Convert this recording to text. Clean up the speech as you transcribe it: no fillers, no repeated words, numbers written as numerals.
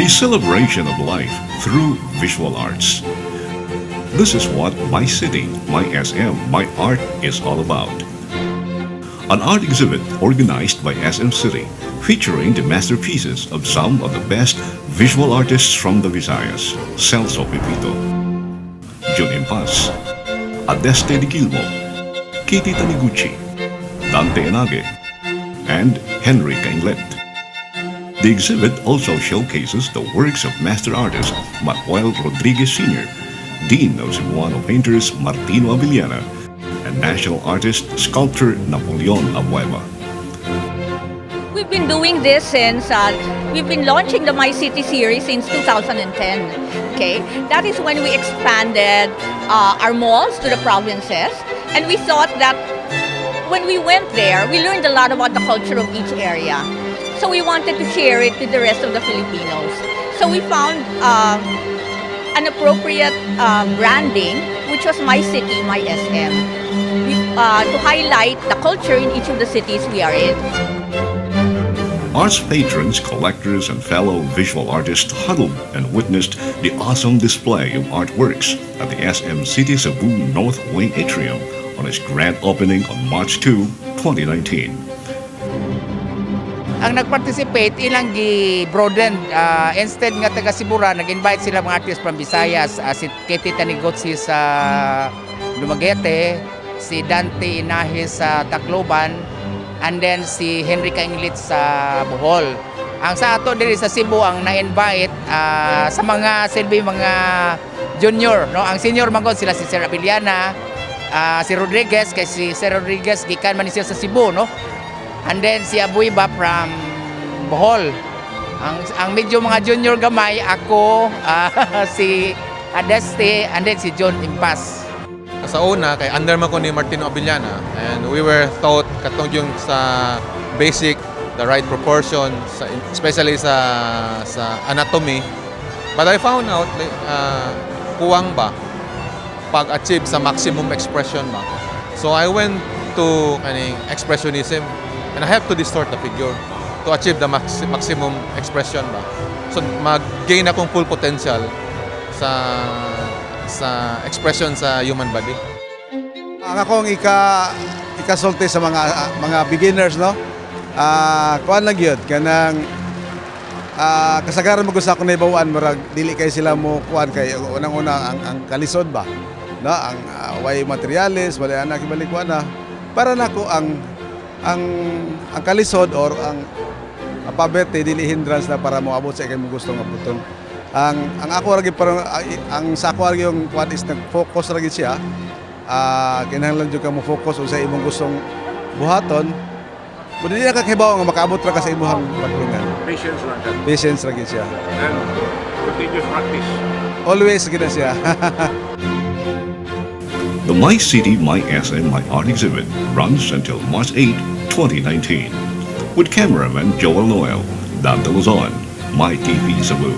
celebration of life through visual arts. This is what My City, My SM, My Art is all about. An art exhibit organized by SM City featuring the masterpieces of some of the best visual artists from the Visayas, Celso Pepito, Jun Impas, Adeste de Gilmo, Kitty Taniguchi, Dante Enage, and Henry Cainglet. The exhibit also showcases the works of master artist Manuel Rodriguez Sr., Dean of Cebuano painters Martino Avellana, and national artist sculptor Napoleon Abueva. We've been doing this since we've been launching the My City series since 2010. Okay, that is when we expanded our malls to the provinces, and we thought that when we went there, we learned a lot about the culture of each area. So we wanted to share it to the rest of the Filipinos. So we found an appropriate branding, which was My City, My SM, to highlight the culture in each of the cities we are in. Arts patrons, collectors, and fellow visual artists huddled and witnessed the awesome display of artworks at the SM City Cebu North Wing Atrium on its grand opening on March 2, 2019. Ang nag-participate ilang gi-broaden instead nga taga Sibura nag-invite sila mga artists from Visayas, si Kitty Taniguchi sa Dumaguete, si Dante Inahe sa Tacloban, and then si Henry Cainglet sa Bohol. Ang sa ato diri sa Cebu ang na-invite sa mga silbi mga junior, no? Ang senior man sila si Sir Avellana, si Rodriguez, kay si Sir Rodriguez gikan man siya sa Cebu, no? And then si Abuiba from Bohol. Ang medyo mga junior gamay ako, si Adeste, and then si John Impas. Sa una, kay under man ko ni Martino Avellana, and we were taught katong yung sa basic, the right proportion, especially sa anatomy. But I found out, kuwang ba pag-achieve sa maximum expression ba. So I went to kaning expressionism, and I have to distort the figure to achieve the maximum expression ba. So mag-gain akong full potential sa expression sa human body. Ang akong ikasulti sa mga beginners, no? Kuan lang yun, kanang kasagaran mo gusto ako na ibawaan, marag dili kay sila mo kuan kay unang-una ang kalisod ba, no? Ang way materials, wala anak ibalik kuan na para nako ang kalisod or ang pabete dili hindrance na para mo abot sa ikay mo gusto nga buton. Ang ako lagi parang ang sa ako lagi yung kuan is nag-focus lagi siya. Kinahanglan jud ka mo focus sa imong gustong buhaton. Kung hindi na kakibaw nga makaabot ra ka sa imong pagtulungan. Patience lang ka. Patience lagi siya. And continuous practice. Always gina siya. The My City, My SM, My Art exhibit runs until March 8, 2019, with cameraman Joel Noel, Dante Luzon, MyTV Cebu.